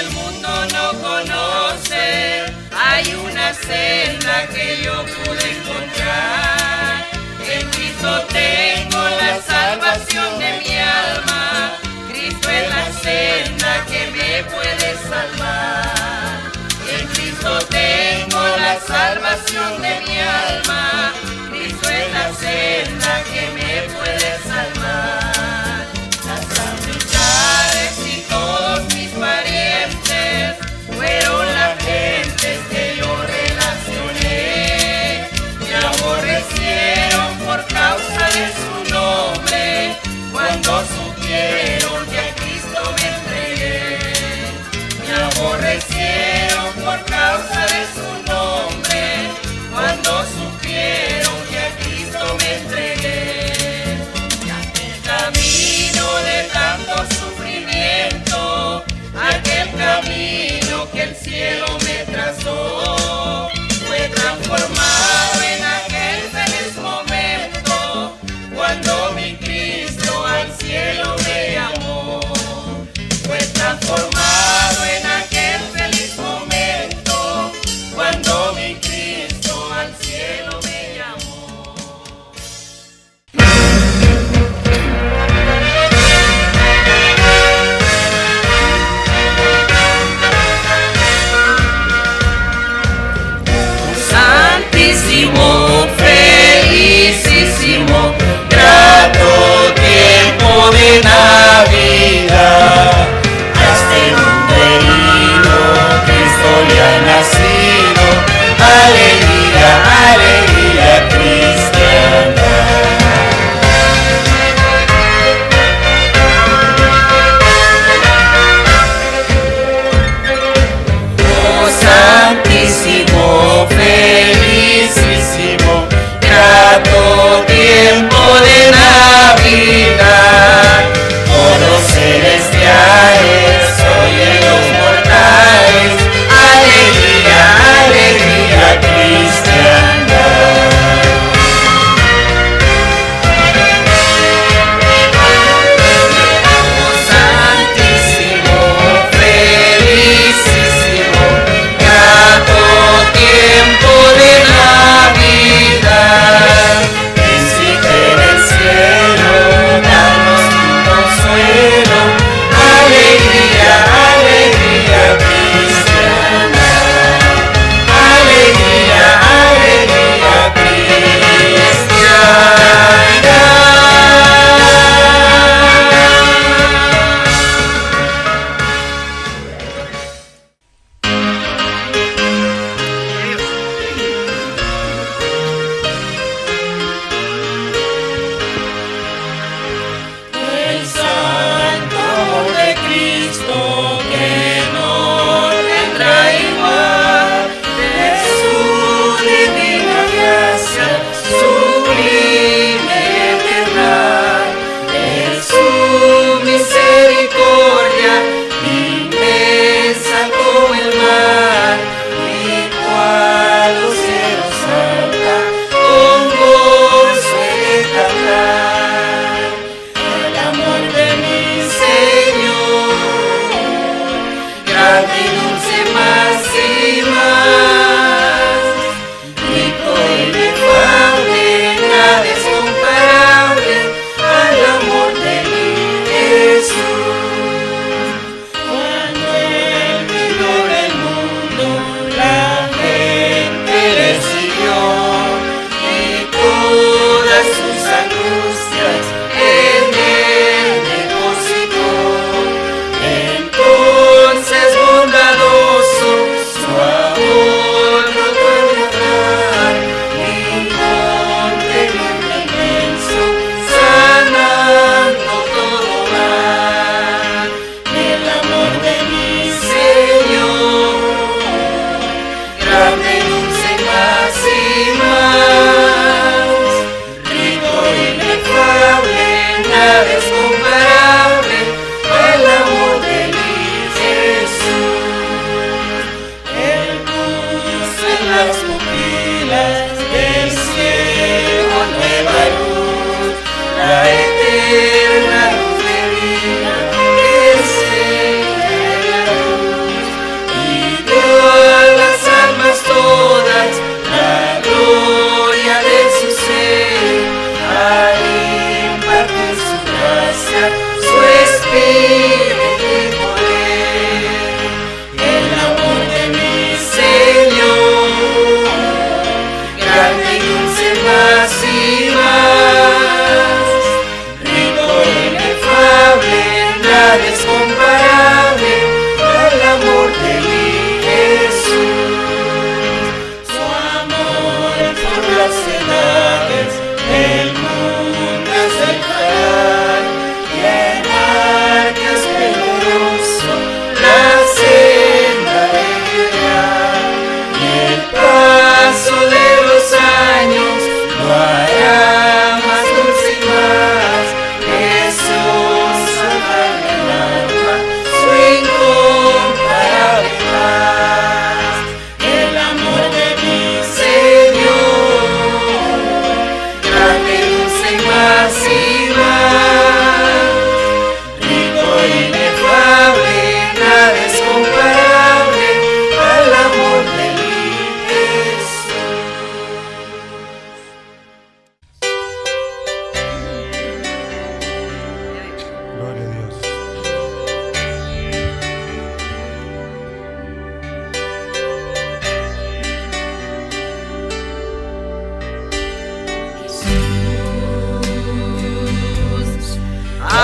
el mundo no conoce, hay una senda que yo pude encontrar. En Cristo tengo la salvación de mi alma, Cristo es la senda que me puede salvar. En Cristo tengo la salvación de mi alma, Cristo es la senda que me puede salvar. Las amistades y todos mis parientes fueron las gentes que yo relacioné. Mi amor recién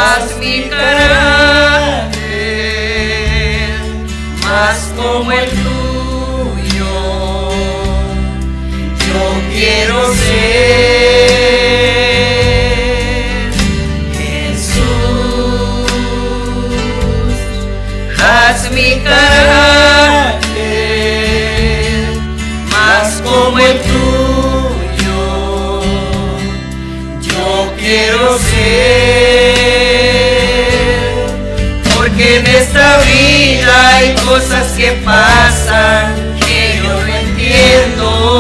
haz mi carácter más como el tuyo. Yo quiero ser Jesús, haz mi carácter más como el tuyo. Yo quiero ser, porque en esta vida hay cosas que pasan que yo no entiendo,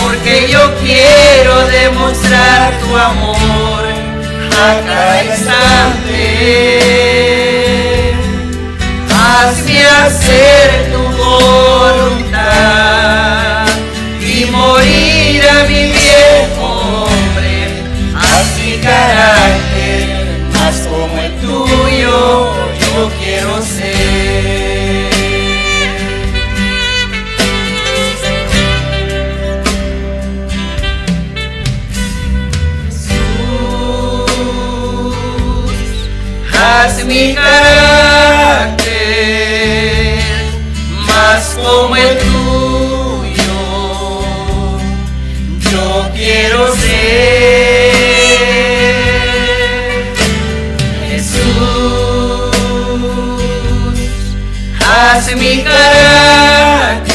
porque yo quiero demostrar tu amor a cada instante. Hazme hacer tu voluntad y morir a mi viejo hombre. Haz mi carácter más como el tuyo, yo quiero ser. Jesús, haz mi carácter más como el tuyo. Yo quiero ser Jesús, haz mi carácter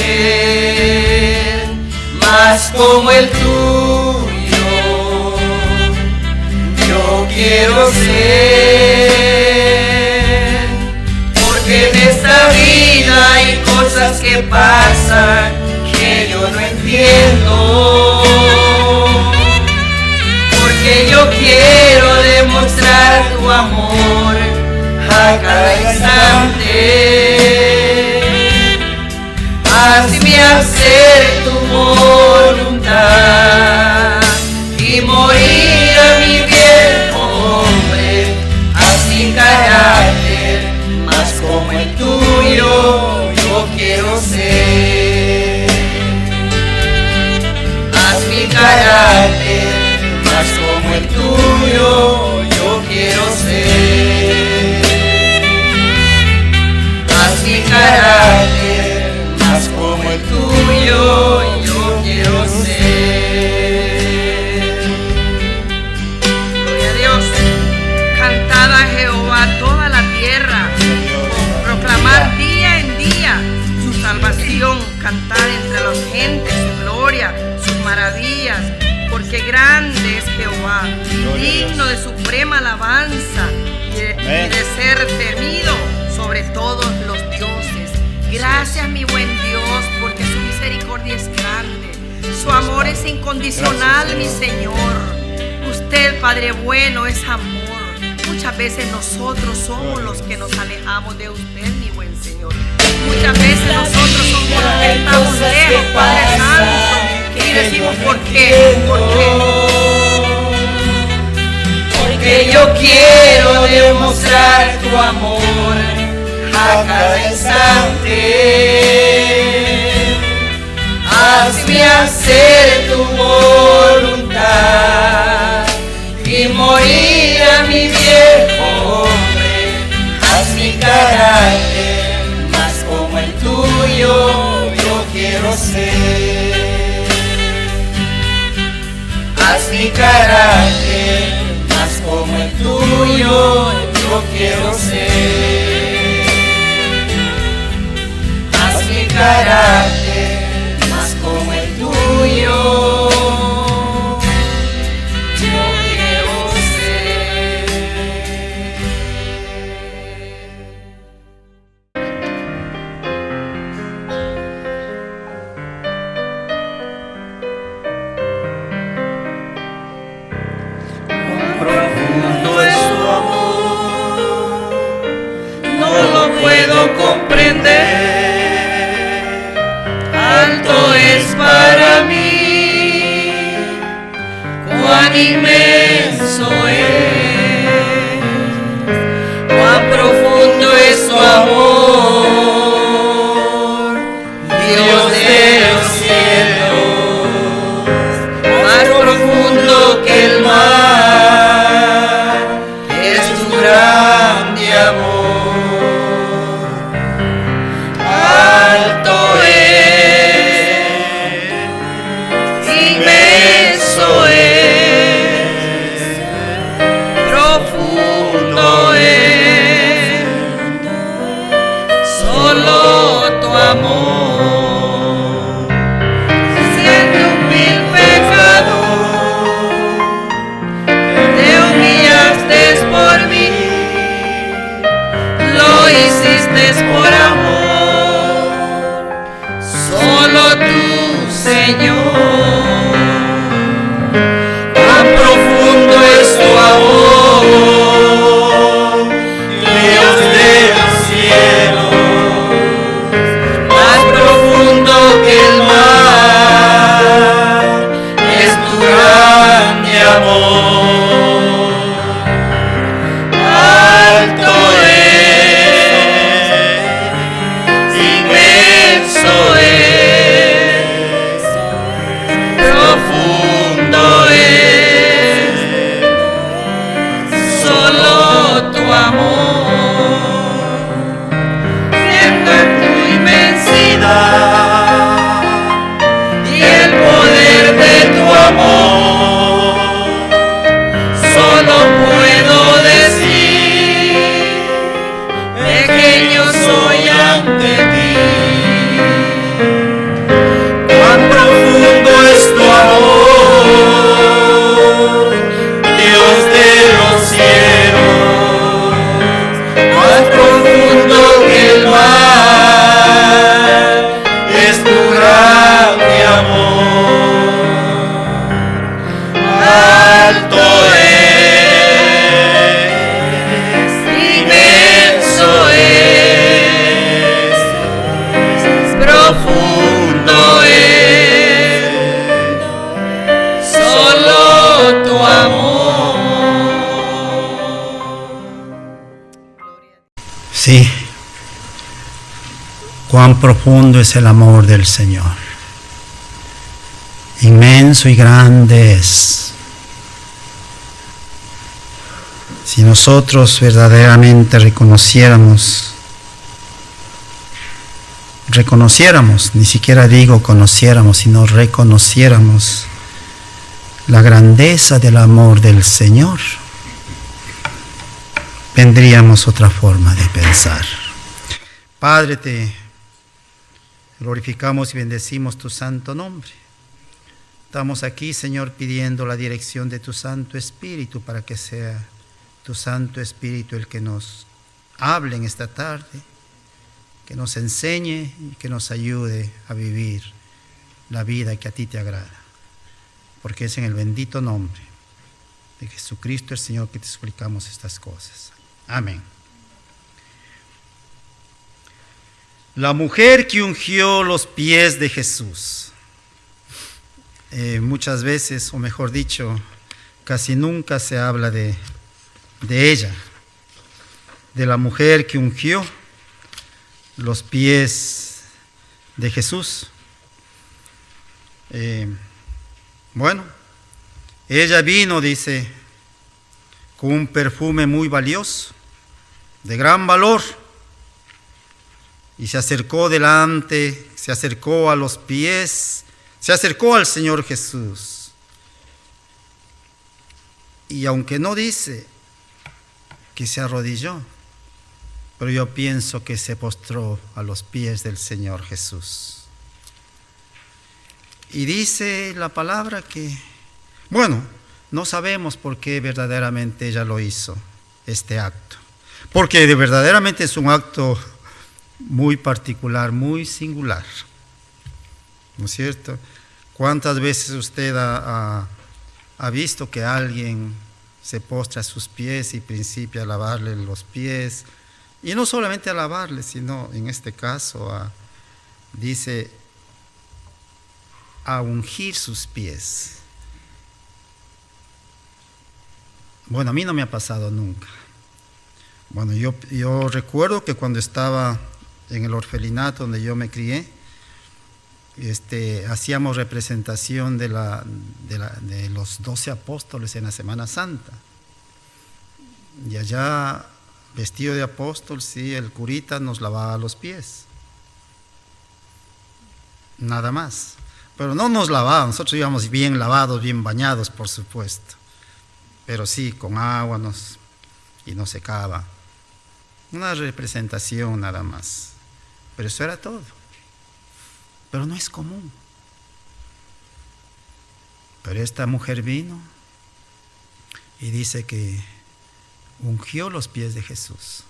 más como el tuyo. Yo quiero ser, porque en esta vida hay cosas que pasan que yo no entiendo, porque yo quiero demostrar tu amor a cada instante. Hazme hacer tu voluntad y morir a mi viejo hombre. Haz mi carácter más como el tuyo, yo quiero ser. Haz mi carácter más como el tuyo, yo quiero ser. Haz mi carácter más como el tuyo, yo quiero ser. Gloria a Dios. Cantad a Jehová toda la tierra, proclamar día en día su salvación, cantar entre las gentes su gloria, sus maravillas, porque grande es Jehová, digno de suprema alabanza y de ser temido sobre todos los dioses. Gracias, mi buen Dios, porque su misericordia es grande, su amor es incondicional, mi Señor. Usted, Padre bueno, es amor. Muchas veces nosotros somos los que nos alejamos de usted, mi buen Señor. Muchas veces nosotros somos los que estamos lejos, Padre Santo, y decimos ¿por qué? ¿Por qué? Porque yo quiero demostrar tu amor a cada instante. Hazme hacer tu voluntad y morir a mi viejo hombre. Haz mi carácter más como el tuyo, yo quiero ser. Haz mi carácter más como el tuyo, yo quiero ser. Haz mi carácter más como el tuyo, yo quiero ser. Profundo es tu amor, no lo puedo comprender. Alto es para mí, cuán inmenso es, cuán profundo es tu amor, Dios de los cielos, más profundo que el mar. mi amor. Alto es, inmenso es, profundo es, solo tu amor, siendo tu inmensidad y el poder de tu amor, solo puedo decir, pequeño soy ante ti. Cuán profundo es tu amor, Dios de los cielos, más profundo que el mar, es tu grande amor. Alto es, inmenso es, profundo es, solo tu amor. Sí, cuán profundo es el amor del Señor. Inmenso y grande es. Si nosotros verdaderamente reconociéramos, ni siquiera digo conociéramos, sino reconociéramos la grandeza del amor del Señor, tendríamos otra forma de pensar. Padre, te glorificamos y bendecimos tu santo nombre. Estamos aquí, Señor, pidiendo la dirección de tu Santo Espíritu para que sea tu Santo Espíritu el que nos hable en esta tarde, que nos enseñe y que nos ayude a vivir la vida que a ti te agrada. Porque es en el bendito nombre de Jesucristo el Señor que te explicamos estas cosas. Amén. La mujer que ungió los pies de Jesús. Muchas veces, o mejor dicho, casi nunca se habla de ella, de la mujer que ungió los pies de Jesús. Bueno, ella vino, dice, con un perfume muy valioso, de gran valor, y se acercó delante, se acercó a los pies, se acercó al Señor Jesús. Y aunque no dice que se arrodilló, pero yo pienso que se postró a los pies del Señor Jesús. Y dice la palabra que, bueno, no sabemos por qué verdaderamente ella lo hizo, este acto. Porque verdaderamente es un acto muy particular, muy singular. ¿No es cierto? ¿Cuántas veces usted ha visto que alguien se postra a sus pies y principia a lavarle los pies? Y no solamente a lavarle, sino en este caso dice a ungir sus pies. Bueno, a mí no me ha pasado nunca. Bueno, yo recuerdo que cuando estaba en el orfelinato donde yo me crié, hacíamos representación de los 12 apóstoles en la Semana Santa. Y allá, vestido de apóstol, sí, el curita nos lavaba los pies. Nada más. Pero no nos lavaba, nosotros íbamos bien lavados, bien bañados, por supuesto. Pero sí, con agua y nos secaba. Una representación nada más. Pero eso era todo. Pero no es común. Pero esta mujer vino y dice que ungió los pies de Jesús.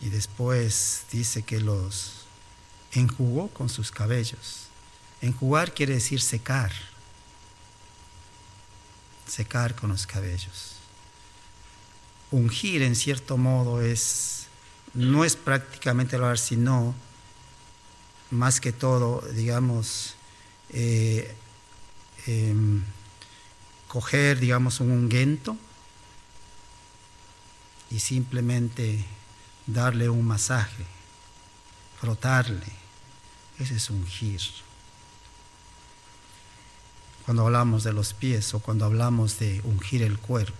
Y después dice que los enjugó con sus cabellos. Enjugar quiere decir secar. Secar con los cabellos. Ungir en cierto modo no es prácticamente lavar, sino más que todo, digamos, coger, digamos, un ungüento y simplemente darle un masaje, frotarle. Ese es ungir. Cuando hablamos de los pies o cuando hablamos de ungir el cuerpo.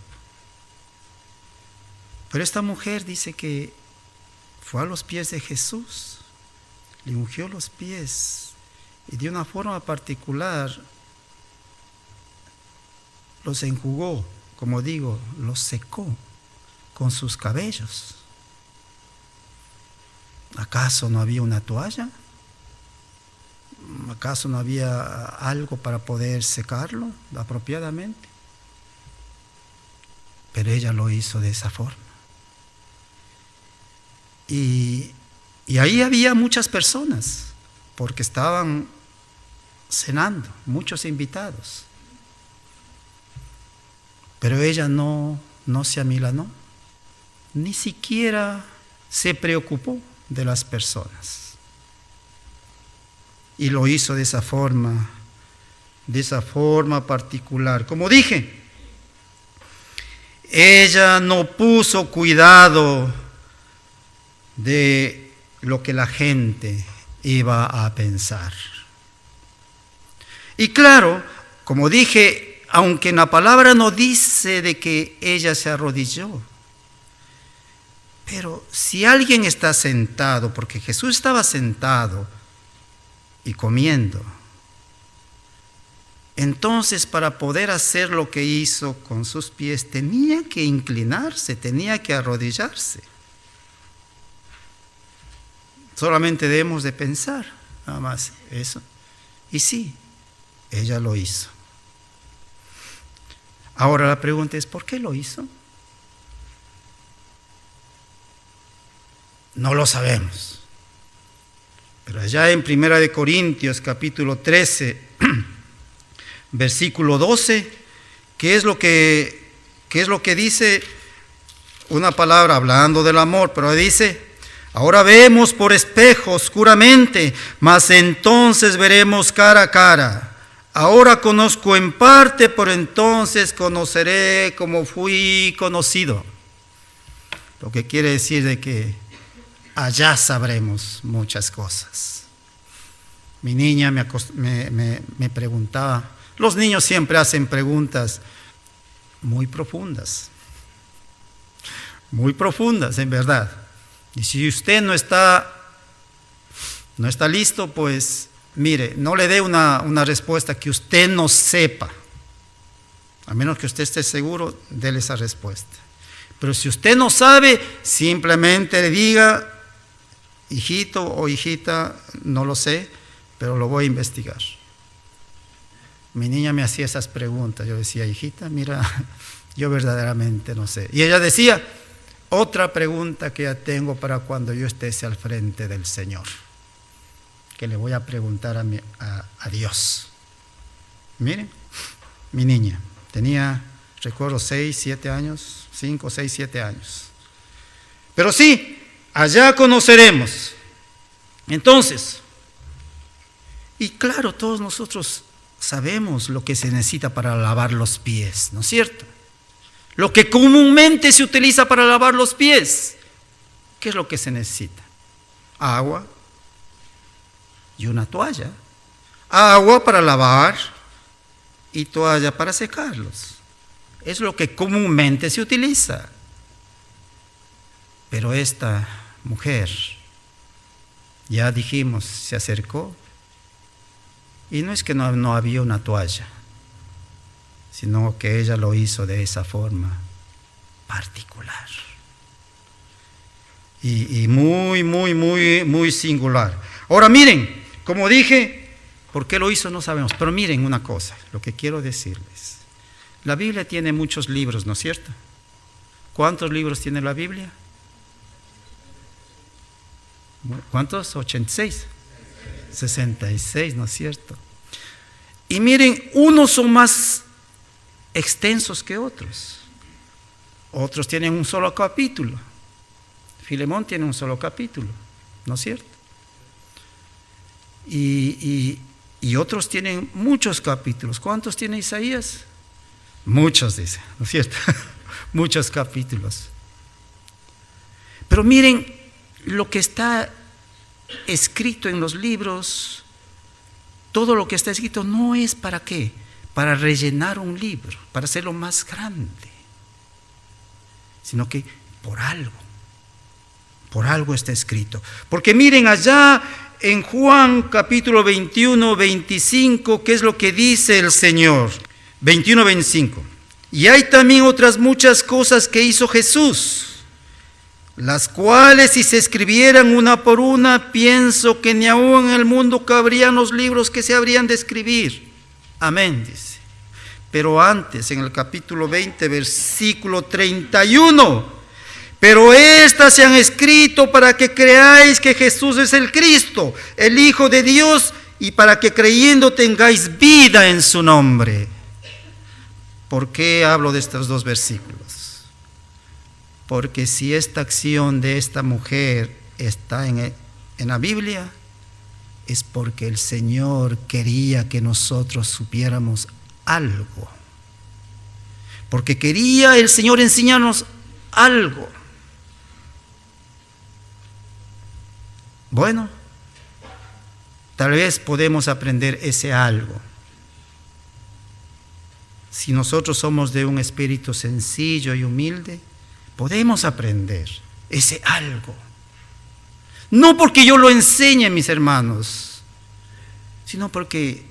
Pero esta mujer dice que fue a los pies de Jesús, le ungió los pies y de una forma particular los enjugó, como digo, los secó con sus cabellos. ¿Acaso no había una toalla? ¿Acaso no había algo para poder secarlo apropiadamente? Pero ella lo hizo de esa forma. Y ahí había muchas personas, porque estaban cenando, muchos invitados. Pero ella no se amilanó, ni siquiera se preocupó de las personas. Y lo hizo de esa forma particular. Como dije, ella no puso cuidado de lo que la gente iba a pensar. Y claro, como dije, aunque en la palabra no dice de que ella se arrodilló, pero si alguien está sentado, porque Jesús estaba sentado y comiendo, entonces para poder hacer lo que hizo con sus pies tenía que inclinarse, tenía que arrodillarse. Solamente debemos de pensar, nada más eso. Y sí, ella lo hizo. Ahora la pregunta es, ¿por qué lo hizo? No lo sabemos. Pero allá en 1 Corintios capítulo 13, versículo 12, ¿qué es lo que dice? Una palabra hablando del amor, pero dice: ahora vemos por espejo oscuramente, mas entonces veremos cara a cara. Ahora conozco en parte, pero entonces conoceré como fui conocido. Lo que quiere decir de que allá sabremos muchas cosas. Mi niña me preguntaba, los niños siempre hacen preguntas muy profundas en verdad. Y si usted no está listo, pues mire, no le dé una respuesta que usted no sepa. A menos que usted esté seguro, déle esa respuesta. Pero si usted no sabe, simplemente le diga: hijito o hijita, no lo sé, pero lo voy a investigar. Mi niña me hacía esas preguntas. Yo decía: hijita, mira, yo verdaderamente no sé. Y ella decía: otra pregunta que ya tengo para cuando yo esté al frente del Señor, que le voy a preguntar a Dios. Miren, mi niña tenía, recuerdo, 6, 7 años, 5, 6, 7 años. Pero sí, allá conoceremos. Entonces, y claro, todos nosotros sabemos lo que se necesita para lavar los pies, ¿no es cierto? Lo que comúnmente se utiliza para lavar los pies. ¿Qué es lo que se necesita? Agua y una toalla. Agua para lavar y toalla para secarlos. Es lo que comúnmente se utiliza. Pero esta mujer, ya dijimos, se acercó y no es que no había una toalla, sino que ella lo hizo de esa forma particular y muy singular. Ahora miren, como dije, ¿por qué lo hizo? No sabemos, pero miren una cosa, lo que quiero decirles. La Biblia tiene muchos libros, ¿no es cierto? ¿Cuántos libros tiene la Biblia? ¿Cuántos? 86. 66, ¿no es cierto? Y miren, unos son más extensos que otros. Otros tienen un solo capítulo. Filemón tiene un solo capítulo, ¿no es cierto? Y otros tienen muchos capítulos. ¿Cuántos tiene Isaías? Muchos, dice, ¿no es cierto? Muchos capítulos. Pero miren, lo que está escrito en los libros, todo lo que está escrito no es para qué, para rellenar un libro, para hacerlo más grande, sino que por algo está escrito. Porque miren allá en Juan capítulo 21, 25, ¿qué es lo que dice el Señor? 21, 25. Y hay también otras muchas cosas que hizo Jesús, las cuales si se escribieran una por una, pienso que ni aún en el mundo cabrían los libros que se habrían de escribir. Amén, dice. Pero antes, en el capítulo 20, versículo 31, pero estas se han escrito para que creáis que Jesús es el Cristo, el Hijo de Dios, y para que creyendo tengáis vida en su nombre. ¿Por qué hablo de estos dos versículos? Porque si esta acción de esta mujer está en la Biblia, es porque el Señor quería que nosotros supiéramos algo. Porque quería el Señor enseñarnos algo. Bueno, tal vez podemos aprender ese algo. Si nosotros somos de un espíritu sencillo y humilde, podemos aprender ese algo. No porque yo lo enseñe, mis hermanos, sino porque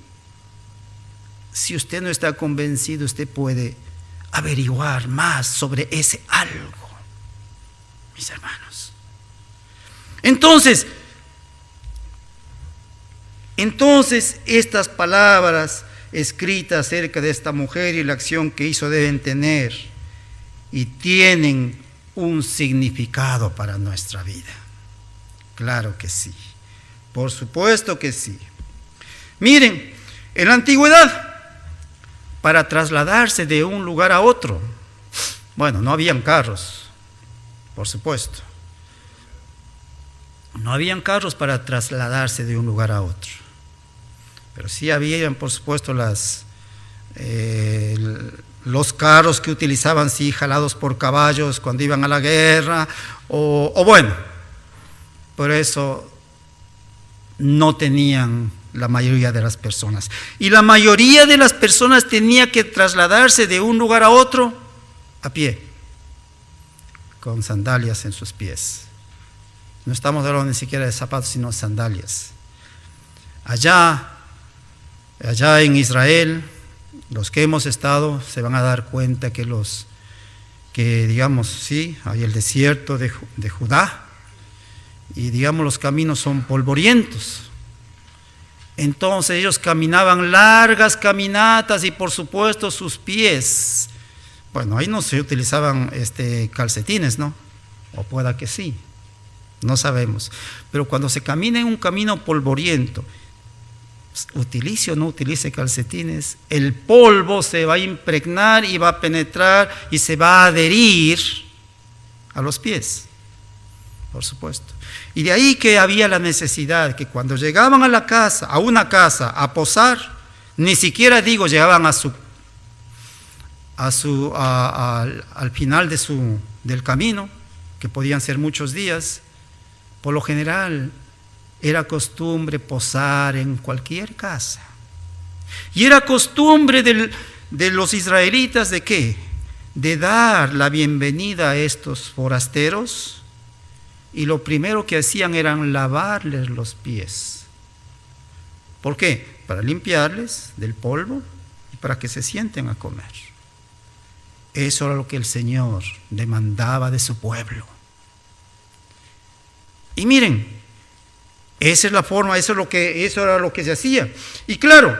si usted no está convencido, usted puede averiguar más sobre ese algo, mis hermanos. Entonces, estas palabras escritas acerca de esta mujer y la acción que hizo deben tener y tienen un significado para nuestra vida. Claro que sí, por supuesto que sí. Miren, en la antigüedad, para trasladarse de un lugar a otro, bueno, no habían carros, por supuesto. No habían carros para trasladarse de un lugar a otro. Pero sí habían, por supuesto, los carros que utilizaban, sí, jalados por caballos cuando iban a la guerra, o bueno, por eso no tenían la mayoría de las personas. Y la mayoría de las personas tenía que trasladarse de un lugar a otro a pie, con sandalias en sus pies. No estamos hablando ni siquiera de zapatos, sino sandalias. Allá en Israel, los que hemos estado se van a dar cuenta que digamos, sí, hay el desierto de Judá, y digamos los caminos son polvorientos. Entonces ellos caminaban largas caminatas y por supuesto sus pies, bueno, ahí no se utilizaban calcetines, ¿no? O pueda que sí, no sabemos. Pero cuando se camina en un camino polvoriento, utilice o no utilice calcetines, el polvo se va a impregnar y va a penetrar y se va a adherir a los pies, por supuesto. Y de ahí que había la necesidad que cuando llegaban a una casa a posar, ni siquiera llegaban al final del camino, que podían ser muchos días. Por lo general era costumbre posar en cualquier casa. Y era costumbre de los israelitas ¿de qué? De dar la bienvenida a estos forasteros, y lo primero que hacían era lavarles los pies. ¿Por qué? Para limpiarles del polvo y para que se sienten a comer. Eso era lo que el Señor demandaba de su pueblo. Y miren, esa es la forma, eso era lo que se hacía. Y claro,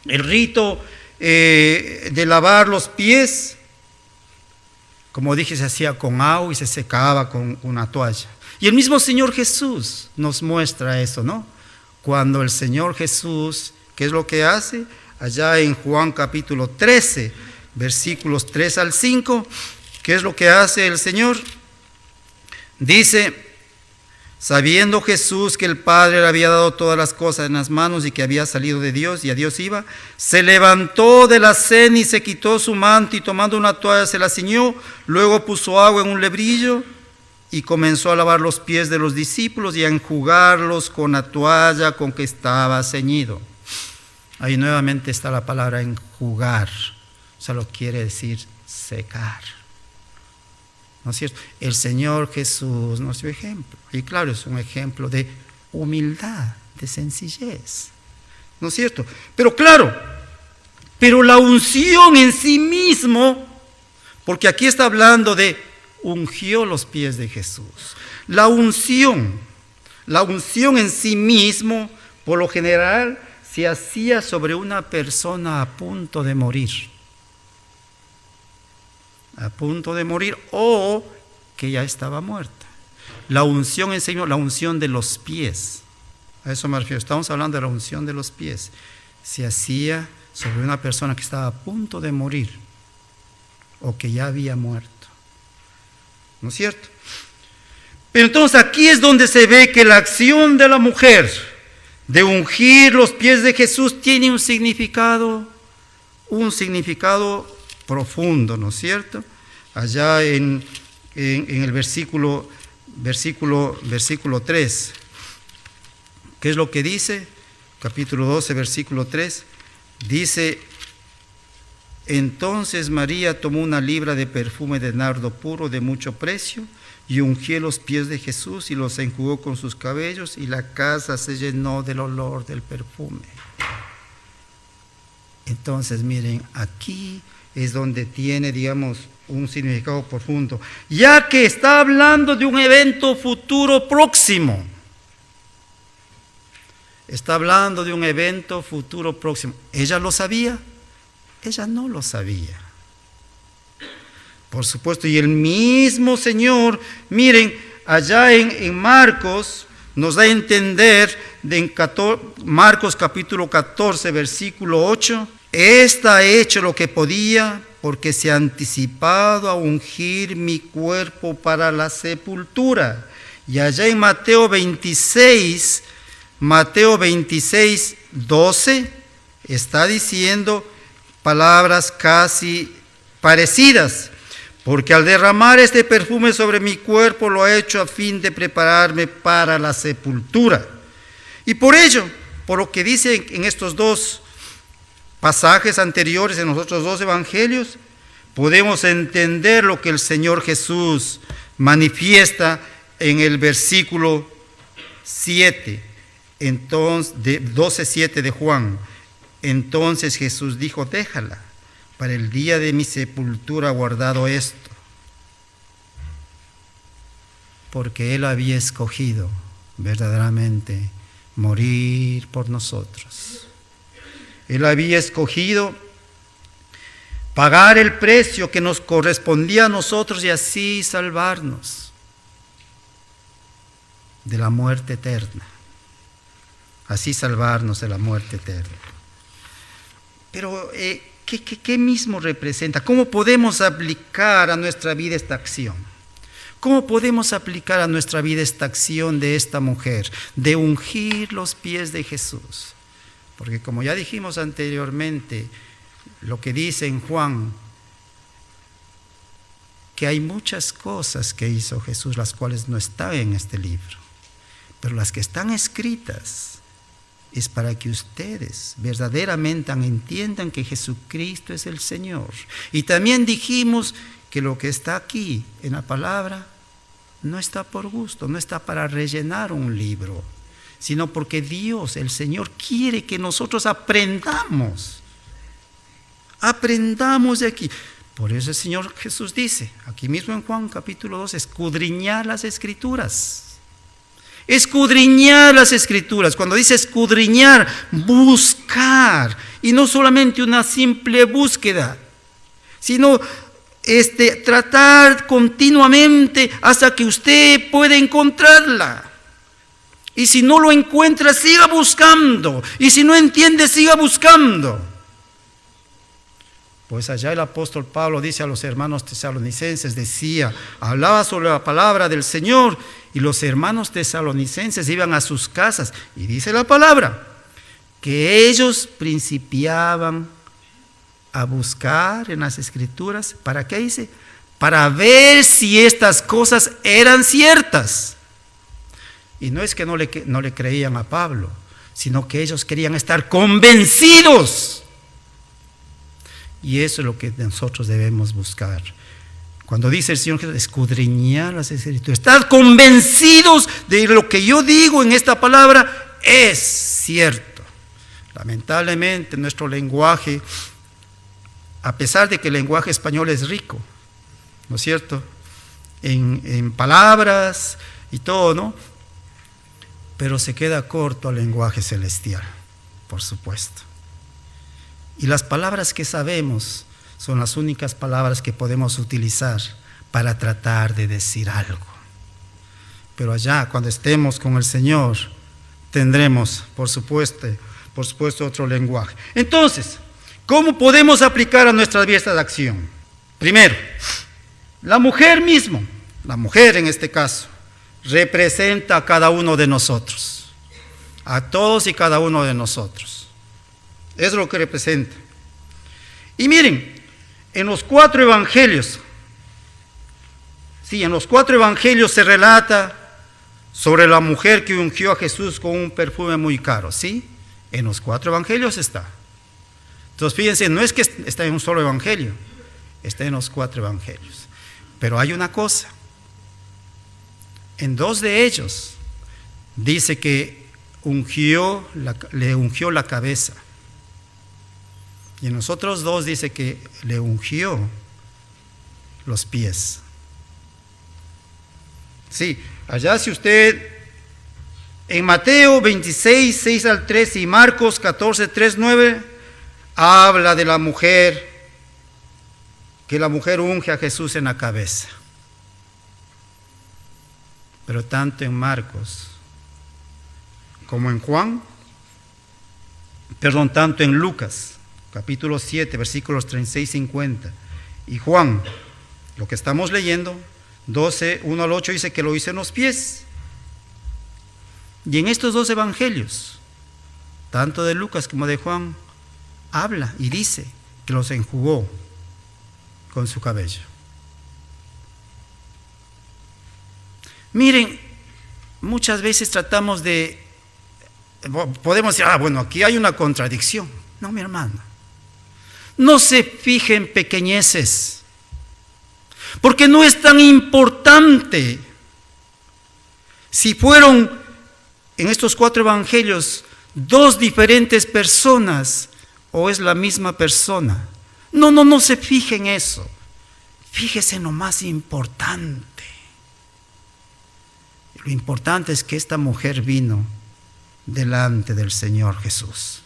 el rito de lavar los pies, como dije, se hacía con agua y se secaba con una toalla. Y el mismo Señor Jesús nos muestra eso, ¿no? Cuando el Señor Jesús, ¿qué es lo que hace? Allá en Juan capítulo 13, versículos 3 al 5, ¿qué es lo que hace el Señor? Dice: Sabiendo Jesús que el Padre le había dado todas las cosas en las manos y que había salido de Dios y a Dios iba, se levantó de la cena y se quitó su manto y tomando una toalla se la ciñó, luego puso agua en un lebrillo y comenzó a lavar los pies de los discípulos y a enjugarlos con la toalla con que estaba ceñido. Ahí nuevamente está la palabra enjugar, solo quiere decir secar. ¿No es cierto? El Señor Jesús nos dio ejemplo. Y claro, es un ejemplo de humildad, de sencillez. ¿No es cierto? Pero claro, pero la unción en sí mismo, porque aquí está hablando de ungió los pies de Jesús. La unción en sí mismo, por lo general, se hacía sobre una persona a punto de morir. A punto de morir o que ya estaba muerta. La unción en sí mismo, la unción de los pies. A eso me refiero. Estamos hablando de la unción de los pies. Se hacía sobre una persona que estaba a punto de morir o que ya había muerto. ¿No es cierto? Pero entonces aquí es donde se ve que la acción de la mujer de ungir los pies de Jesús tiene un significado profundo, ¿no es cierto? Allá en el versículo 3, ¿qué es lo que dice? Capítulo 12, versículo 3, dice: entonces María tomó una libra de perfume de nardo puro de mucho precio y ungió los pies de Jesús y los enjugó con sus cabellos y la casa se llenó del olor del perfume. Entonces miren, aquí es donde tiene, digamos, un significado profundo, ya que está hablando de un evento futuro próximo. Está hablando de un evento futuro próximo. ¿Ella lo sabía? Ella no lo sabía. Por supuesto, y el mismo Señor, miren, allá en Marcos, nos da a entender, Marcos capítulo 14, versículo 8, está hecho lo que podía, porque se ha anticipado a ungir mi cuerpo para la sepultura. Y allá en Mateo 26, 12, está diciendo palabras casi parecidas. Porque al derramar este perfume sobre mi cuerpo lo ha hecho a fin de prepararme para la sepultura. Y por ello, por lo que dice en estos dos pasajes anteriores, en los otros dos evangelios, podemos entender lo que el Señor Jesús manifiesta en el versículo 7, entonces, 12:7 de Juan. Entonces Jesús dijo: déjala, para el día de mi sepultura guardado esto, porque Él había escogido verdaderamente morir por nosotros. Él había escogido pagar el precio que nos correspondía a nosotros y así salvarnos de la muerte eterna. Así salvarnos de la muerte eterna. Pero, ¿qué mismo representa? ¿Cómo podemos aplicar a nuestra vida esta acción? ¿Cómo podemos aplicar a nuestra vida esta acción de esta mujer, de ungir los pies de Jesús? Porque como ya dijimos anteriormente, lo que dice en Juan, que hay muchas cosas que hizo Jesús, las cuales no están en este libro, pero las que están escritas es para que ustedes verdaderamente entiendan que Jesucristo es el Señor. Y también dijimos que lo que está aquí en la palabra no está por gusto, no está para rellenar un libro, sino porque Dios, el Señor, quiere que nosotros aprendamos de aquí. Por eso el Señor Jesús dice, aquí mismo en Juan capítulo 2, escudriñar las Escrituras. Escudriñar las Escrituras. Cuando dice escudriñar, buscar, y no solamente una simple búsqueda, sino tratar continuamente hasta que usted pueda encontrarla. Y si no lo encuentra, siga buscando. Y si no entiende, siga buscando. Pues allá el apóstol Pablo dice a los hermanos tesalonicenses, hablaba sobre la palabra del Señor, y los hermanos tesalonicenses iban a sus casas, y dice la palabra, que ellos principiaban a buscar en las Escrituras, ¿para qué dice? Para ver si estas cosas eran ciertas. Y no es que no le creían a Pablo, sino que ellos querían estar convencidos. Y eso es lo que nosotros debemos buscar. Cuando dice el Señor Jesús, escudriñar las Escrituras, estar convencidos de lo que yo digo en esta palabra es cierto. Lamentablemente nuestro lenguaje, a pesar de que el lenguaje español es rico, ¿no es cierto? En palabras y todo, ¿no? Pero se queda corto al lenguaje celestial, por supuesto. Y las palabras que sabemos son las únicas palabras que podemos utilizar para tratar de decir algo. Pero allá, cuando estemos con el Señor, tendremos, por supuesto, otro lenguaje. Entonces, ¿cómo podemos aplicar a nuestras vidas de acción? Primero, la mujer mismo, la mujer en este caso, representa a cada uno de nosotros, a todos y cada uno de nosotros. Es lo que representa. Y miren, en los 4 evangelios, en los 4 evangelios se relata sobre la mujer que ungió a Jesús con un perfume muy caro, ¿sí? En los 4 evangelios está. Entonces fíjense, no es que está en un solo evangelio, está en los 4 evangelios. Pero hay una cosa, en 2 de ellos dice que le ungió la cabeza. Y en los otros 2 dice que le ungió los pies. Sí, allá si usted, en Mateo 26, 6 al 13 y Marcos 14, 3, 9, habla de la mujer, que la mujer unge a Jesús en la cabeza. Pero tanto en Marcos como en tanto en Lucas, capítulo 7, versículos 36 y 50, y Juan, lo que estamos leyendo, 12, 1 al 8, dice que lo hizo en los pies. Y en estos 2 evangelios, tanto de Lucas como de Juan, habla y dice que los enjugó con su cabello. Miren, muchas veces podemos decir, bueno, aquí hay una contradicción. No, mi hermano, no se fijen en pequeñeces, porque no es tan importante si fueron en estos 4 evangelios 2 diferentes personas o es la misma persona. No se fije en eso. Fíjese en lo más importante. Lo importante es que esta mujer vino delante del Señor Jesús.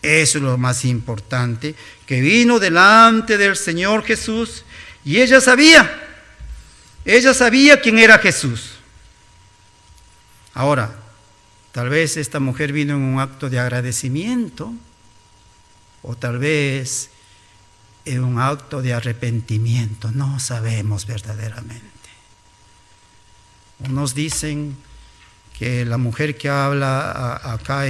Eso es lo más importante, que vino delante del Señor Jesús y ella sabía quién era Jesús. Ahora, tal vez esta mujer vino en un acto de agradecimiento o tal vez en un acto de arrepentimiento, no sabemos verdaderamente. Unos dicen que la mujer que habla acá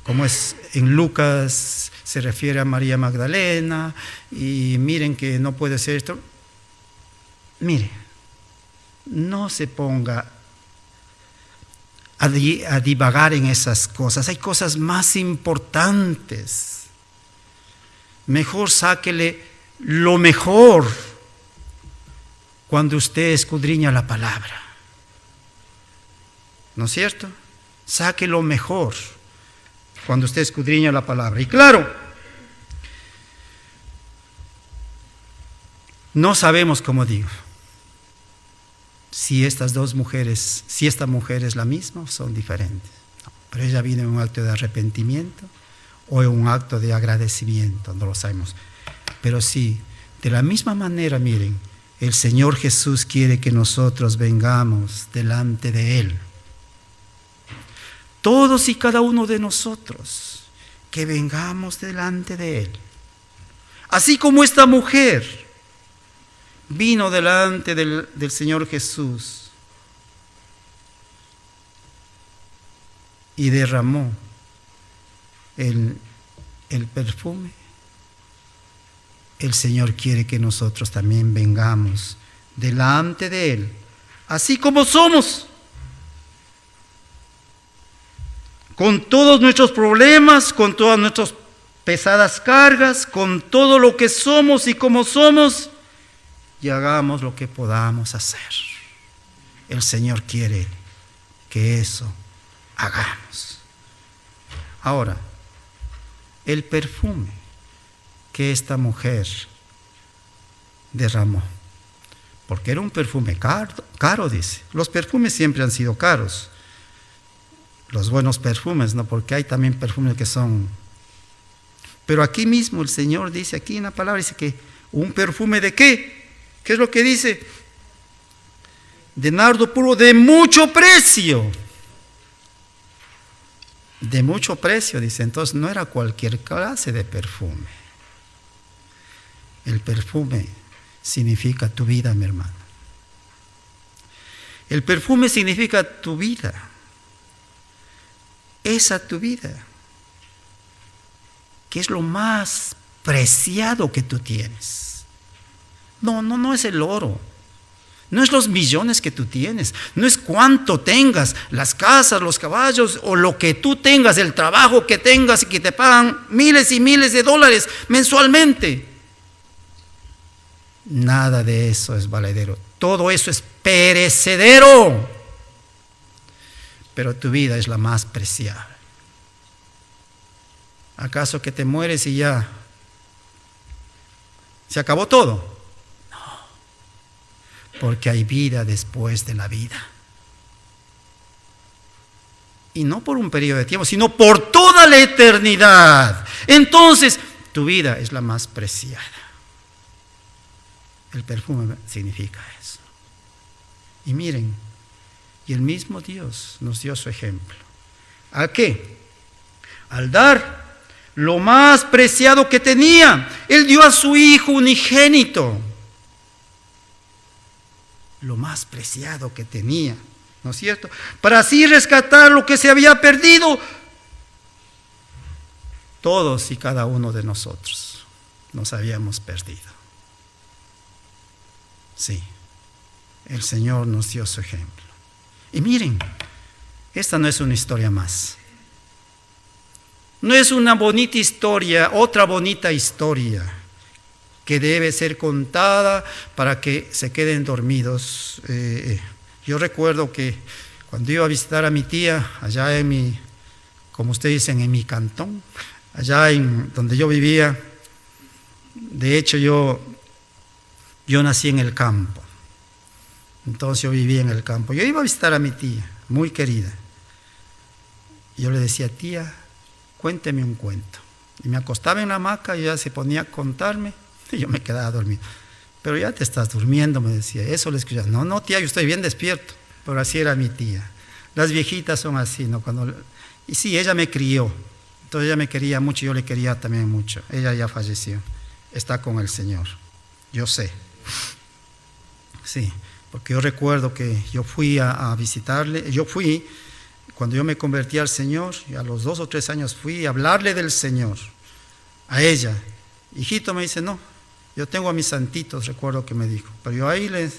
como es en Lucas, se refiere a María Magdalena, y miren que no puede ser esto. Mire, no se ponga a divagar en esas cosas, hay cosas más importantes. Mejor sáquele lo mejor cuando usted escudriña la palabra, ¿no es cierto? Saque lo mejor cuando usted escudriña la palabra. Y claro, no sabemos, como digo, si esta mujer es la misma o son diferentes. No, pero ella vino en un acto de arrepentimiento o en un acto de agradecimiento, no lo sabemos. Pero sí, de la misma manera, miren, el Señor Jesús quiere que nosotros vengamos delante de Él. Todos y cada uno de nosotros que vengamos delante de Él. Así como esta mujer vino delante del Señor Jesús y derramó el perfume, el Señor quiere que nosotros también vengamos delante de Él, así como somos, con todos nuestros problemas, con todas nuestras pesadas cargas, con todo lo que somos y como somos, y hagamos lo que podamos hacer. El Señor quiere que eso hagamos. Ahora, el perfume que esta mujer derramó, porque era un perfume caro, dice. Los perfumes siempre han sido caros, los buenos perfumes, ¿no? Porque hay también perfumes que son... Pero aquí mismo el Señor dice, aquí en la palabra dice que un perfume ¿de qué? ¿Qué es lo que dice? De nardo puro de mucho precio. De mucho precio, dice. Entonces no era cualquier clase de perfume. El perfume significa tu vida, mi hermano. El perfume significa tu vida. Esa tu vida, que es lo más preciado que tú tienes. No es el oro, no es los millones que tú tienes, no es cuánto tengas, las casas, los caballos o lo que tú tengas, el trabajo que tengas y que te pagan miles y miles de dólares mensualmente. Nada de eso es valedero, todo eso es perecedero. Pero tu vida es la más preciada. ¿Acaso que te mueres y ya se acabó todo? No, porque hay vida después de la vida. Y no por un periodo de tiempo, sino por toda la eternidad. Entonces, tu vida es la más preciada. El perfume significa eso. Y miren, y el mismo Dios nos dio su ejemplo. ¿A qué? Al dar lo más preciado que tenía. Él dio a su Hijo unigénito. Lo más preciado que tenía, ¿no es cierto? Para así rescatar lo que se había perdido. Todos y cada uno de nosotros nos habíamos perdido. Sí, el Señor nos dio su ejemplo. Y miren, esta no es una historia más. No es una bonita historia, otra bonita historia que debe ser contada para que se queden dormidos. Yo recuerdo que cuando iba a visitar a mi tía, allá en mi, como ustedes dicen, en mi cantón, allá en donde yo vivía, de hecho yo nací en el campo. Entonces yo vivía en el campo. Yo iba a visitar a mi tía, muy querida. Yo le decía, tía, cuénteme un cuento. Y me acostaba en la hamaca y ella se ponía a contarme y yo me quedaba dormido. Pero ya te estás durmiendo, me decía. Eso le escuchaba. No, tía, yo estoy bien despierto. Pero así era mi tía. Las viejitas son así, ¿no? Y sí, ella me crió. Entonces ella me quería mucho y yo le quería también mucho. Ella ya falleció. Está con el Señor. Yo sé. Sí. Porque yo recuerdo que yo fui a visitarle, cuando yo me convertí al Señor, y a los 2 o 3 años fui a hablarle del Señor, a ella. Hijito, me dice, no, yo tengo a mis santitos, recuerdo que me dijo, pero yo ahí les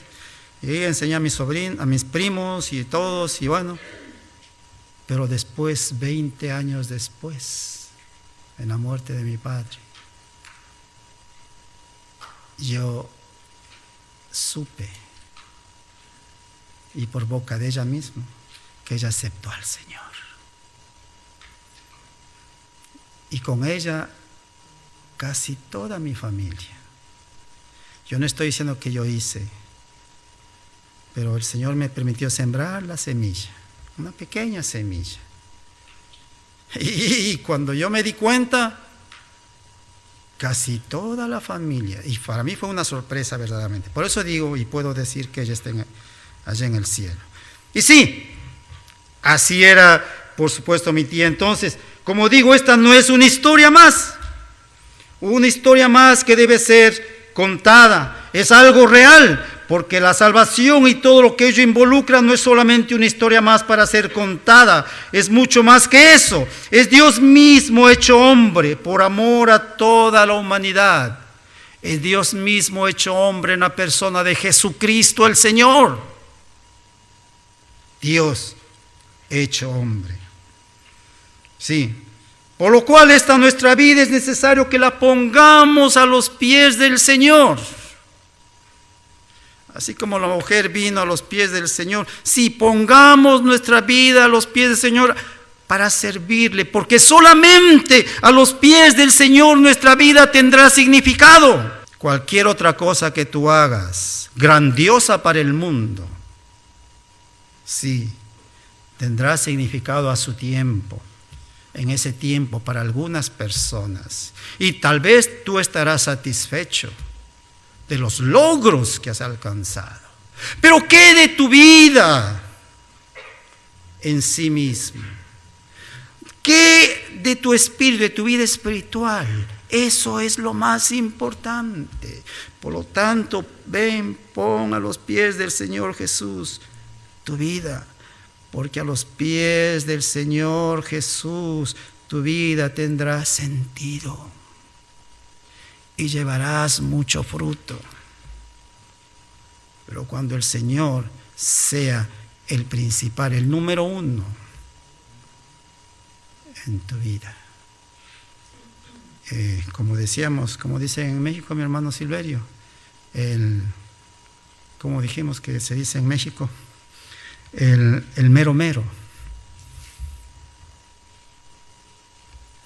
enseñé a mis sobrinos, a mis primos y todos, y bueno, pero después, 20 años después, en la muerte de mi padre, yo supe, y por boca de ella misma, que ella aceptó al Señor. Y con ella casi toda mi familia. Yo no estoy diciendo que yo hice, pero el Señor me permitió sembrar la semilla, una pequeña semilla. Y cuando yo me di cuenta, casi toda la familia, y para mí fue una sorpresa verdaderamente. Por eso digo y puedo decir que ella está allá en el cielo. Y sí, así era, por supuesto, mi tía. Entonces, Como digo, esta no es una historia más que debe ser contada, es algo real, porque la salvación y todo lo que ello involucra no es solamente una historia más para ser contada, es mucho más que eso, es Dios mismo hecho hombre por amor a toda la humanidad, es Dios mismo hecho hombre en la persona de Jesucristo el Señor, Dios hecho hombre. Sí, por lo cual esta nuestra vida es necesario que la pongamos a los pies del Señor. Así como la mujer vino a los pies del Señor, sí, pongamos nuestra vida a los pies del Señor para servirle, porque solamente a los pies del Señor nuestra vida tendrá significado. Cualquier otra cosa que tú hagas, grandiosa para el mundo, sí, tendrá significado a su tiempo, en ese tiempo para algunas personas. Y tal vez tú estarás satisfecho de los logros que has alcanzado. Pero ¿qué de tu vida en sí mismo? ¿Qué de tu espíritu, de tu vida espiritual? Eso es lo más importante. Por lo tanto, ven, pon a los pies del Señor Jesús tu vida. Porque a los pies del Señor Jesús tu vida tendrá sentido y llevarás mucho fruto. Pero cuando el Señor sea el principal, el número uno en tu vida. Como decíamos, como dice en México mi hermano Silverio, como dijimos que se dice en México, el mero mero.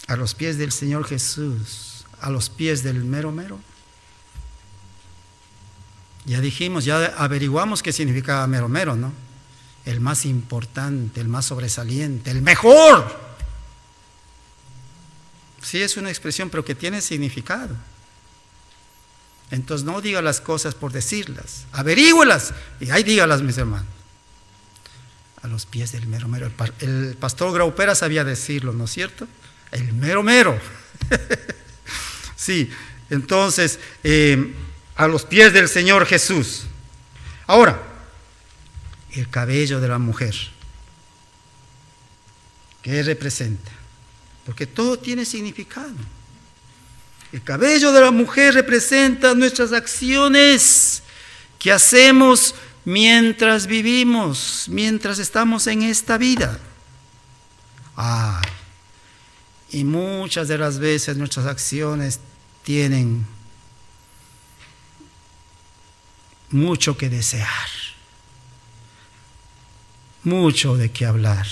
A los pies del Señor Jesús, a los pies del mero mero. Ya dijimos, ya averiguamos qué significaba mero mero, ¿no? El más importante, el más sobresaliente, el mejor. Sí, es una expresión, pero que tiene significado. Entonces no diga las cosas por decirlas, averígüelas y ahí dígalas, mis hermanos. A los pies del mero mero. El pastor Graupera sabía decirlo, ¿no es cierto? El mero mero. Sí, entonces, a los pies del Señor Jesús. Ahora, el cabello de la mujer. ¿Qué representa? Porque todo tiene significado. El cabello de la mujer representa nuestras acciones que hacemos mientras vivimos, mientras estamos en esta vida. Y muchas de las veces nuestras acciones tienen mucho que desear, mucho de qué hablar,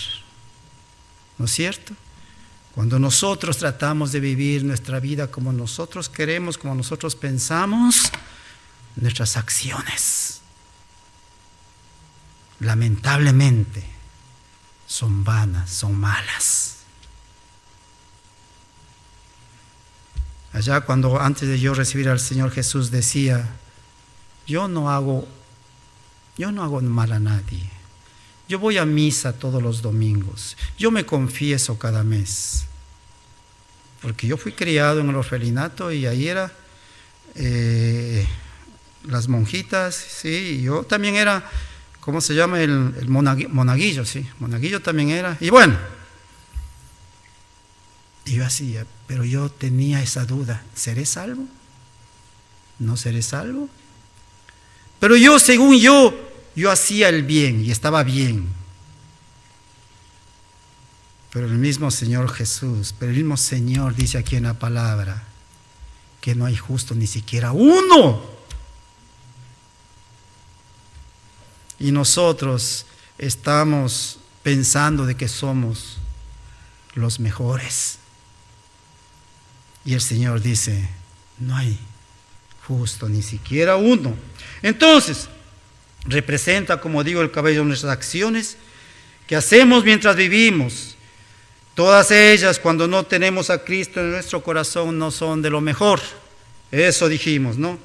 ¿no es cierto? Cuando nosotros tratamos de vivir nuestra vida como nosotros queremos, como nosotros pensamos, nuestras acciones lamentablemente son vanas, son malas. Allá cuando antes de yo recibir al Señor Jesús decía, yo no hago mal a nadie. Yo voy a misa todos los domingos. Yo me confieso cada mes. Porque yo fui criado en el orfelinato y ahí era las monjitas, sí, y yo también era, ¿cómo se llama? El monaguillo, sí, monaguillo también era. Y bueno, y yo hacía, pero yo tenía esa duda, ¿seré salvo? ¿No seré salvo? Pero yo, según yo hacía el bien y estaba bien. Pero el mismo Señor Jesús, pero el mismo Señor dice aquí en la palabra que no hay justo ni siquiera uno. Y nosotros estamos pensando de que somos los mejores. Y el Señor dice, no hay justo ni siquiera uno. Entonces, representa, como digo, el cabello de nuestras acciones que hacemos mientras vivimos. Todas ellas, cuando no tenemos a Cristo en nuestro corazón, no son de lo mejor. Eso dijimos, ¿no?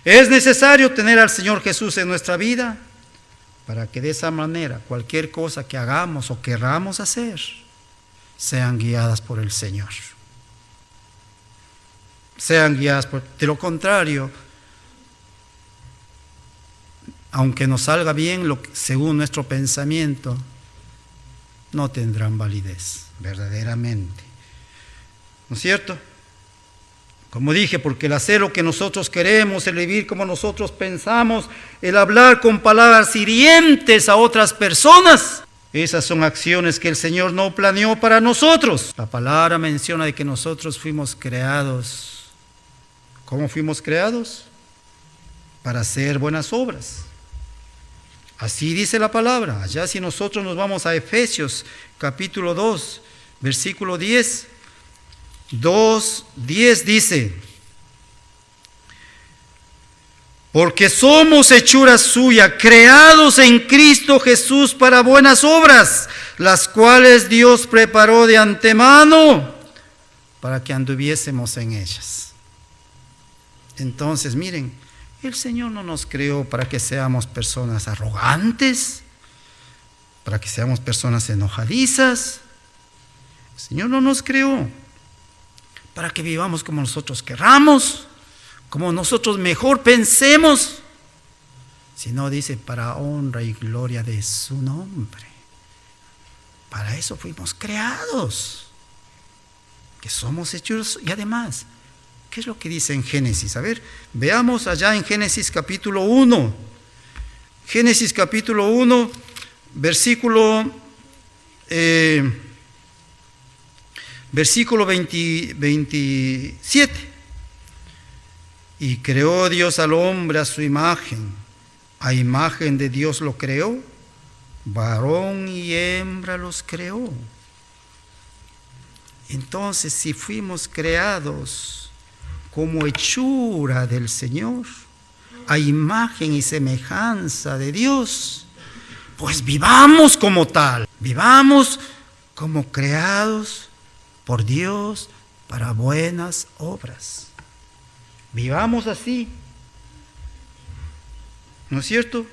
Es necesario tener al Señor Jesús en nuestra vida para que de esa manera cualquier cosa que hagamos o querramos hacer sean guiadas por el Señor. Sean guiadas por... De lo contrario, aunque nos salga bien según nuestro pensamiento, no tendrán validez verdaderamente. ¿No es cierto? Como dije, porque el hacer lo que nosotros queremos, el vivir como nosotros pensamos, el hablar con palabras hirientes a otras personas, esas son acciones que el Señor no planeó para nosotros. La palabra menciona de que nosotros fuimos creados. ¿Cómo fuimos creados? Para hacer buenas obras. Así dice la palabra. Allá si nosotros nos vamos a Efesios capítulo 2, versículo 10, 2:10 dice: porque somos hechura suya, creados en Cristo Jesús para buenas obras, las cuales Dios preparó de antemano para que anduviésemos en ellas. Entonces, miren, el Señor no nos creó para que seamos personas arrogantes, para que seamos personas enojadizas. El Señor no nos creó para que vivamos como nosotros querramos, como nosotros mejor pensemos, sino dice para honra y gloria de su nombre. Para eso fuimos creados, que somos hechos. Y además, ¿qué es lo que dice en Génesis? A ver, veamos allá en Génesis capítulo 1. Génesis capítulo 1, versículo 27. Y creó Dios al hombre a su imagen. A imagen de Dios lo creó. Varón y hembra los creó. Entonces, si fuimos creados como hechura del Señor, a imagen y semejanza de Dios, pues vivamos como tal. Vivamos como creados por Dios para buenas obras. Vivamos así. ¿No es cierto?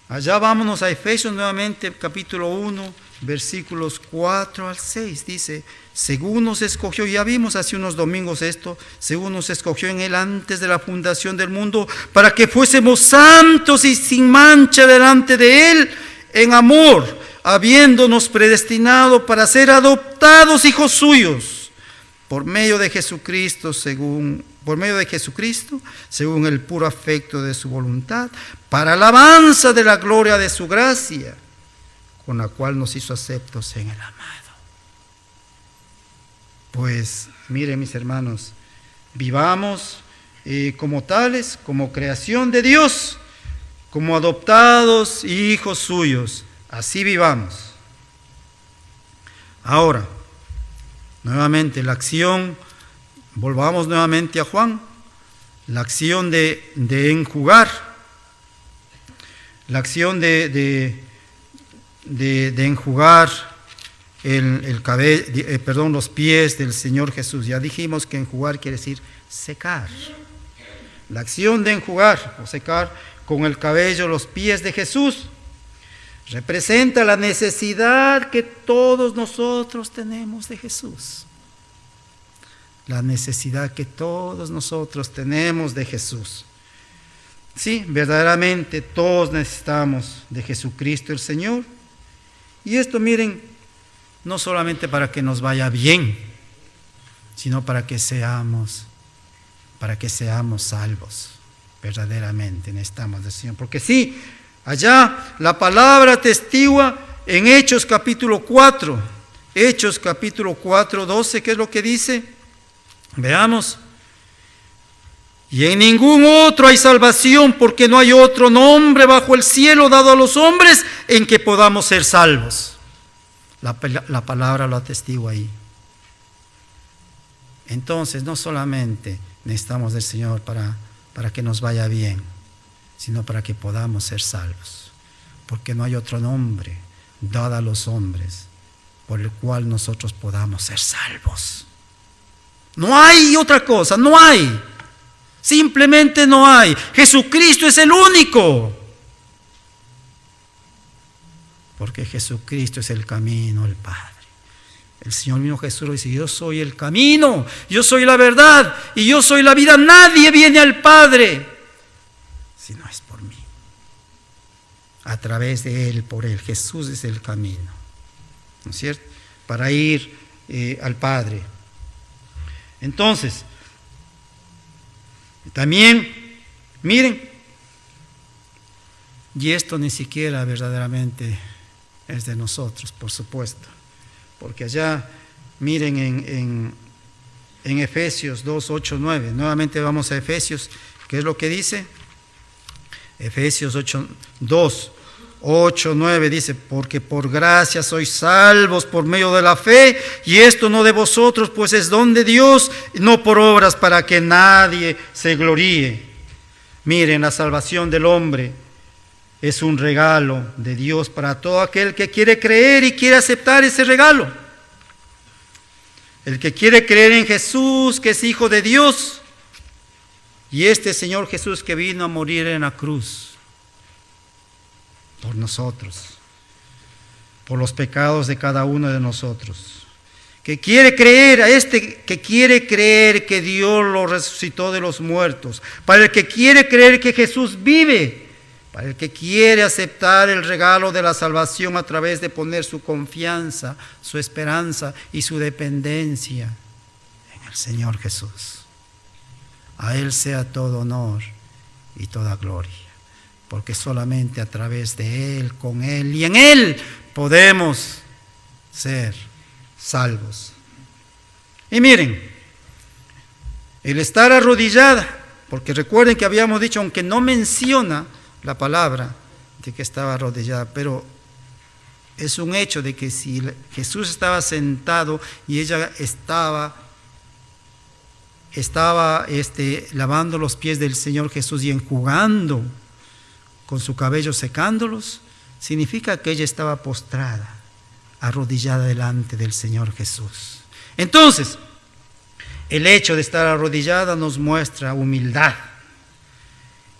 Allá vámonos a Efesios nuevamente, capítulo 1, versículos 4 al 6. Dice: según nos escogió, ya vimos hace unos domingos esto, según nos escogió en Él antes de la fundación del mundo, para que fuésemos santos y sin mancha delante de Él en amor, habiéndonos predestinado para ser adoptados hijos suyos, por medio de Jesucristo, según el puro afecto de su voluntad, para alabanza de la gloria de su gracia, con la cual nos hizo aceptos en el amado. Pues miren, mis hermanos, vivamos como tales, como creación de Dios, como adoptados hijos suyos. Así vivamos. Ahora, nuevamente la acción, volvamos nuevamente a Juan, la acción de enjugar, la acción de enjugar el cabello, los pies del Señor Jesús. Ya dijimos que enjugar quiere decir secar. La acción de enjugar o secar con el cabello los pies de Jesús representa la necesidad que todos nosotros tenemos de Jesús. La necesidad que todos nosotros tenemos de Jesús. Sí, verdaderamente todos necesitamos de Jesucristo el Señor. Y esto, miren, no solamente para que nos vaya bien, sino para que seamos salvos. Verdaderamente necesitamos del Señor. Porque sí, allá la palabra atestigua en Hechos capítulo 4, Hechos capítulo 4, 12, ¿qué es lo que dice? Veamos. Y en ningún otro hay salvación, porque no hay otro nombre bajo el cielo dado a los hombres en que podamos ser salvos. La palabra lo atestigua ahí. Entonces, no solamente necesitamos del Señor para que nos vaya bien, sino para que podamos ser salvos. Porque no hay otro nombre dado a los hombres por el cual nosotros podamos ser salvos. No hay otra cosa, no hay. Simplemente no hay. Jesucristo es el único. Porque Jesucristo es el camino al Padre. El Señor mismo Jesús lo dice: yo soy el camino, yo soy la verdad y yo soy la vida. Nadie viene al Padre si no es por mí. A través de Él, por Él. Jesús es el camino, ¿no es cierto?, para ir al Padre. Entonces, también, miren, y esto ni siquiera verdaderamente es de nosotros, por supuesto, porque allá, miren en Efesios 2, 8, 9, nuevamente vamos a Efesios, ¿qué es lo que dice? Efesios 2, 8, 9 dice: porque por gracia sois salvos por medio de la fe, y esto no de vosotros, pues es don de Dios, no por obras, para que nadie se gloríe. Miren, la salvación del hombre es un regalo de Dios para todo aquel que quiere creer y quiere aceptar ese regalo. El que quiere creer en Jesús, que es Hijo de Dios, y este Señor Jesús que vino a morir en la cruz por nosotros, por los pecados de cada uno de nosotros, que quiere creer, a este que quiere creer que Dios lo resucitó de los muertos, para el que quiere creer que Jesús vive, para el que quiere aceptar el regalo de la salvación a través de poner su confianza, su esperanza y su dependencia en el Señor Jesús. A Él sea todo honor y toda gloria, porque solamente a través de Él, con Él y en Él podemos ser salvos. Y miren, el estar arrodillada, porque recuerden que habíamos dicho, aunque no menciona la palabra de que estaba arrodillada, pero es un hecho de que si Jesús estaba sentado y ella estaba lavando los pies del Señor Jesús y enjugando con su cabello, secándolos, significa que ella estaba postrada, arrodillada delante del Señor Jesús. Entonces, el hecho de estar arrodillada nos muestra humildad.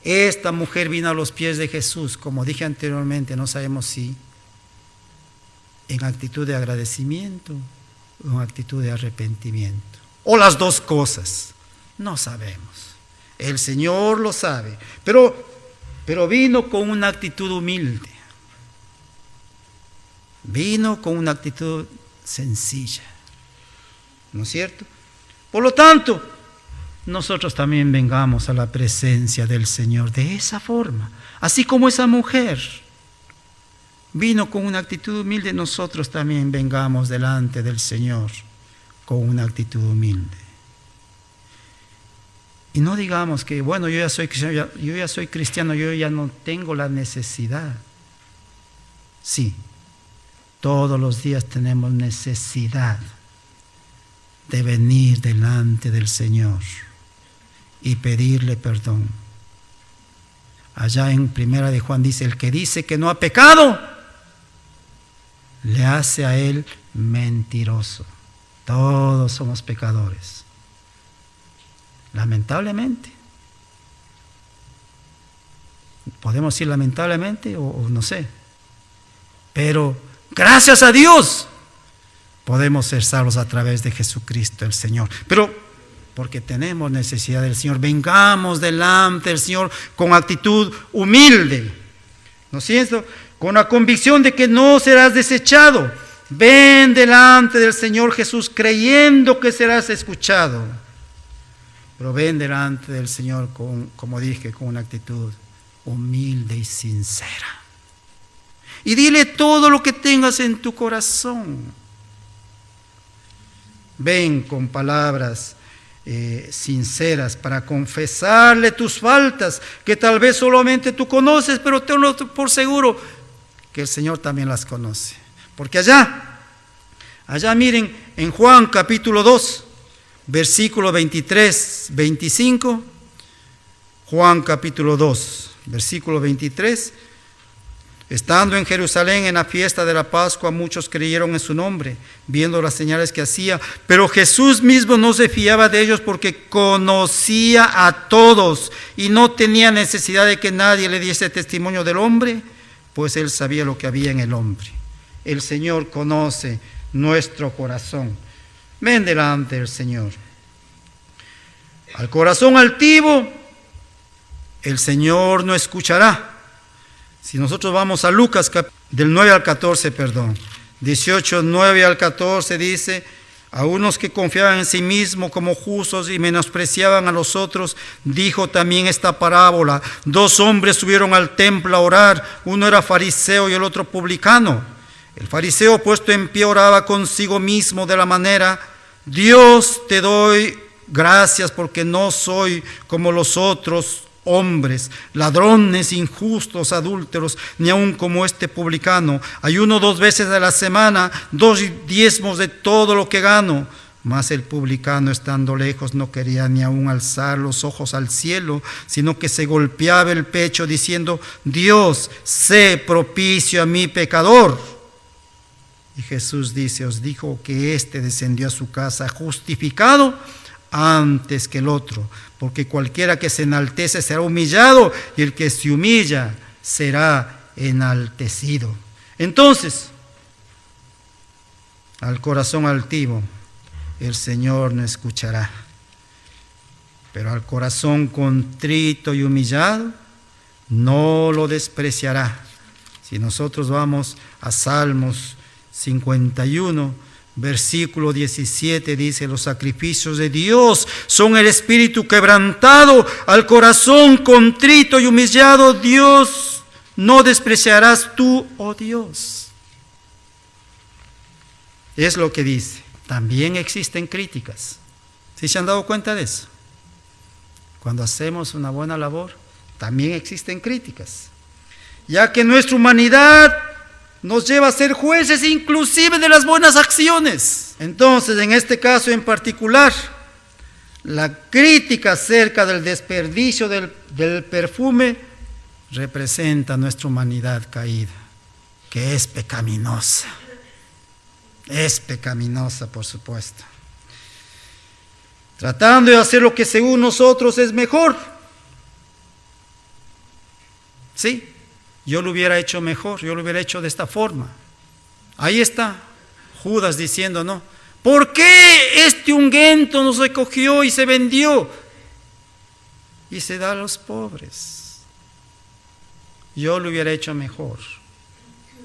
Esta mujer vino a los pies de Jesús, como dije anteriormente, no sabemos si en actitud de agradecimiento o en actitud de arrepentimiento, o las dos cosas, no sabemos. El Señor lo sabe, pero vino con una actitud humilde, vino con una actitud sencilla, ¿no es cierto? Por lo tanto, nosotros también vengamos a la presencia del Señor de esa forma, así como esa mujer vino con una actitud humilde, nosotros también vengamos delante del Señor con una actitud humilde. Y no digamos que, bueno, yo ya soy cristiano, yo ya no tengo la necesidad. Sí, todos los días tenemos necesidad de venir delante del Señor y pedirle perdón. Allá en Primera de Juan dice: el que dice que no ha pecado, le hace a él mentiroso. Todos somos pecadores, lamentablemente. Podemos decir lamentablemente o no sé, pero gracias a Dios podemos ser salvos a través de Jesucristo el Señor. Pero porque tenemos necesidad del Señor, vengamos delante del Señor con actitud humilde, ¿no es cierto? Con la convicción de que no serás desechado. Ven delante del Señor Jesús creyendo que serás escuchado. Pero ven delante del Señor como dije, con una actitud humilde y sincera. Y dile todo lo que tengas en tu corazón. Ven con palabras sinceras para confesarle tus faltas, que tal vez solamente tú conoces, pero tenlo por seguro que el Señor también las conoce. Porque allá miren, en Juan capítulo 2, versículo 23, 25, Juan capítulo 2, versículo 23, estando en Jerusalén en la fiesta de la Pascua, muchos creyeron en su nombre, viendo las señales que hacía, pero Jesús mismo no se fiaba de ellos porque conocía a todos y no tenía necesidad de que nadie le diese testimonio del hombre, pues él sabía lo que había en el hombre. El Señor conoce nuestro corazón. Ven delante del Señor. Al corazón altivo, el Señor no escuchará. Si nosotros vamos a Lucas, del 9 al 14, 18, 9 al 14, dice: a unos que confiaban en sí mismos como justos y menospreciaban a los otros, dijo también esta parábola. 2 hombres subieron al templo a orar, uno era fariseo y el otro publicano. El fariseo, puesto en pie, oraba consigo mismo de la manera: Dios, te doy gracias porque no soy como los otros hombres, ladrones, injustos, adúlteros, ni aun como este publicano. Ayuno 2 veces a la semana, 2 diezmos de todo lo que gano. Mas el publicano, estando lejos, no quería ni aun alzar los ojos al cielo, sino que se golpeaba el pecho diciendo: Dios, sé propicio a mi pecador. Y Jesús dice: os dijo que éste descendió a su casa justificado antes que el otro, porque cualquiera que se enaltece será humillado, y el que se humilla será enaltecido. Entonces, al corazón altivo el Señor no escuchará, pero al corazón contrito y humillado no lo despreciará. Si nosotros vamos a Salmos 51, versículo 17, dice: los sacrificios de Dios son el espíritu quebrantado, al corazón contrito y humillado Dios no despreciarás tú, oh Dios. Es lo que dice. También existen críticas. ¿Sí se han dado cuenta de eso? Cuando hacemos una buena labor, también existen críticas, ya que nuestra humanidad nos lleva a ser jueces inclusive de las buenas acciones. Entonces, en este caso en particular, la crítica acerca del desperdicio del perfume representa nuestra humanidad caída, que es pecaminosa. Es pecaminosa, por supuesto. Tratando de hacer lo que según nosotros es mejor. Sí. Yo lo hubiera hecho mejor, yo lo hubiera hecho de esta forma. Ahí está Judas diciendo: no, ¿por qué este ungüento no se cogió y se vendió y se da a los pobres? Yo lo hubiera hecho mejor.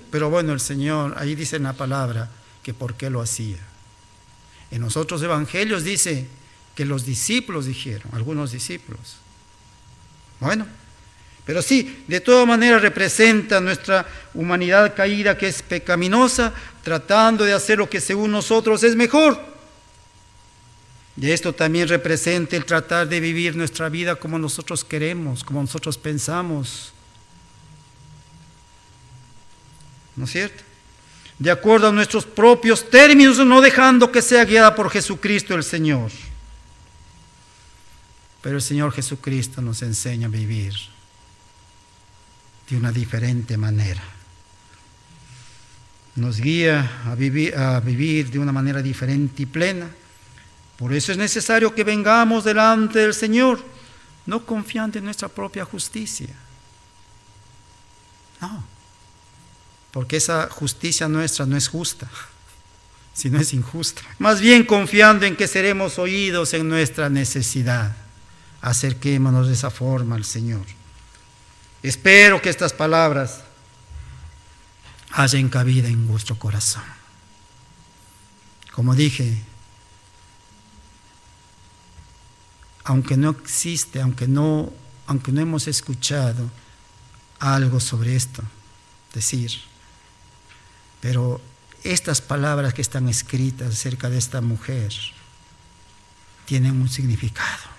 Pero bueno, el Señor, ahí dice en la palabra que por qué lo hacía. En los otros evangelios dice que los discípulos dijeron, algunos discípulos. Bueno, pero sí, de todas maneras representa nuestra humanidad caída, que es pecaminosa, tratando de hacer lo que según nosotros es mejor. Y esto también representa el tratar de vivir nuestra vida como nosotros queremos, como nosotros pensamos. ¿No es cierto? De acuerdo a nuestros propios términos, no dejando que sea guiada por Jesucristo el Señor. Pero el Señor Jesucristo nos enseña a vivir de una diferente manera. Nos guía a vivir de una manera diferente y plena. Por eso es necesario que vengamos delante del Señor, no confiando en nuestra propia justicia. No, porque esa justicia nuestra no es justa, sino es injusta. Más bien confiando en que seremos oídos en nuestra necesidad. Acerquémonos de esa forma al Señor. Espero que estas palabras hayan cabida en vuestro corazón. Como dije, aunque no existe, aunque no hemos escuchado algo sobre esto decir, pero estas palabras que están escritas acerca de esta mujer tienen un significado.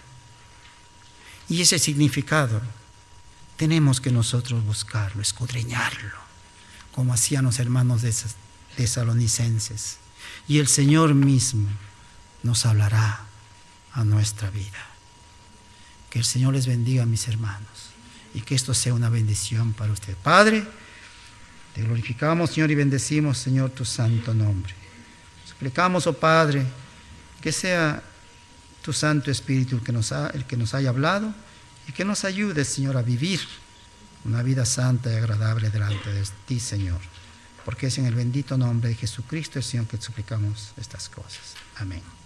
Y ese significado tenemos que nosotros buscarlo, escudriñarlo, como hacían los hermanos tesalonicenses. Y el Señor mismo nos hablará a nuestra vida. Que el Señor les bendiga, mis hermanos, y que esto sea una bendición para usted. Padre, te glorificamos, Señor, y bendecimos, Señor, tu santo nombre. Suplicamos, oh Padre, que sea tu Santo Espíritu el que nos haya hablado, y que nos ayude, Señor, a vivir una vida santa y agradable delante de ti, Señor. porque es en el bendito nombre de Jesucristo el Señor que suplicamos estas cosas. Amén.